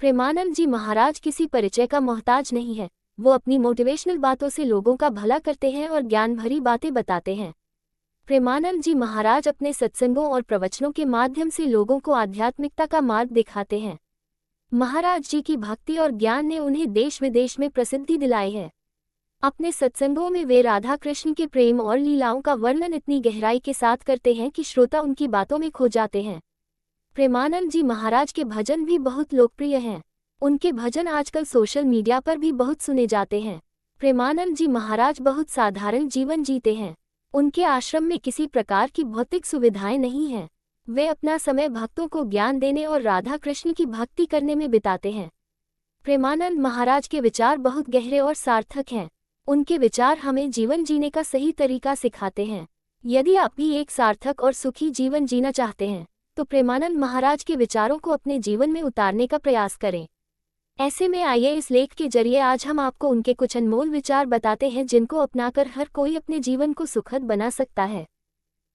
प्रेमानंद जी महाराज किसी परिचय का मोहताज नहीं है। वो अपनी मोटिवेशनल बातों से लोगों का भला करते हैं और ज्ञान भरी बातें बताते हैं। प्रेमानंद जी महाराज अपने सत्संगों और प्रवचनों के माध्यम से लोगों को आध्यात्मिकता का मार्ग दिखाते हैं। महाराज जी की भक्ति और ज्ञान ने उन्हें देश विदेश में प्रसिद्धि दिलाई है। अपने सत्संगों में वे राधा कृष्ण के प्रेम और लीलाओं का वर्णन इतनी गहराई के साथ करते हैं कि श्रोता उनकी बातों में खो जाते हैं। प्रेमानंद जी महाराज के भजन भी बहुत लोकप्रिय हैं। उनके भजन आजकल सोशल मीडिया पर भी बहुत सुने जाते हैं। प्रेमानंद जी महाराज बहुत साधारण जीवन जीते हैं। उनके आश्रम में किसी प्रकार की भौतिक सुविधाएं नहीं हैं। वे अपना समय भक्तों को ज्ञान देने और राधा कृष्ण की भक्ति करने में बिताते हैं। प्रेमानंद महाराज के विचार बहुत गहरे और सार्थक हैं। उनके विचार हमें जीवन जीने का सही तरीका सिखाते हैं। यदि आप भी एक सार्थक और सुखी जीवन जीना चाहते हैं तो प्रेमानंद महाराज के विचारों को अपने जीवन में उतारने का प्रयास करें। ऐसे में आइए इस लेख के जरिए आज हम आपको उनके कुछ अनमोल विचार बताते हैं जिनको अपनाकर हर कोई अपने जीवन को सुखद बना सकता है।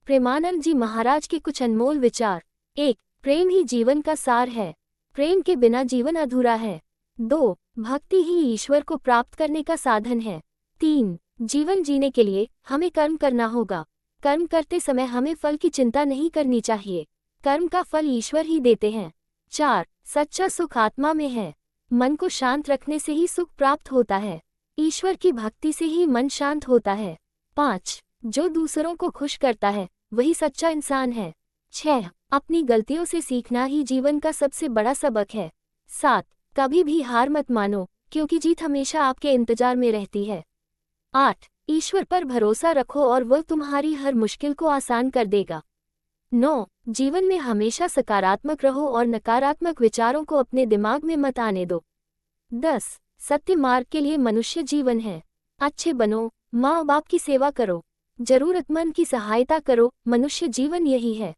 प्रेमानंद जी महाराज के कुछ अनमोल विचार। 1. प्रेम ही जीवन का सार है। प्रेम के बिना जीवन अधूरा है। 2. भक्ति ही ईश्वर को प्राप्त करने का साधन है। 3. जीवन जीने के लिए हमें कर्म करना होगा। कर्म करते समय हमें फल की चिंता नहीं करनी चाहिए। कर्म का फल ईश्वर ही देते हैं। 4. सच्चा सुख आत्मा में है। मन को शांत रखने से ही सुख प्राप्त होता है। ईश्वर की भक्ति से ही मन शांत होता है। 5. जो दूसरों को खुश करता है वही सच्चा इंसान है। 6. अपनी गलतियों से सीखना ही जीवन का सबसे बड़ा सबक है। 7. कभी भी हार मत मानो क्योंकि जीत हमेशा आपके इंतजार में रहती है। 8. ईश्वर पर भरोसा रखो और वह तुम्हारी हर मुश्किल को आसान कर देगा। 9. जीवन में हमेशा सकारात्मक रहो और नकारात्मक विचारों को अपने दिमाग में मत आने दो। 10. सत्य मार्ग के लिए मनुष्य जीवन है। अच्छे बनो, माँ बाप की सेवा करो, जरूरतमंद की सहायता करो, मनुष्य जीवन यही है।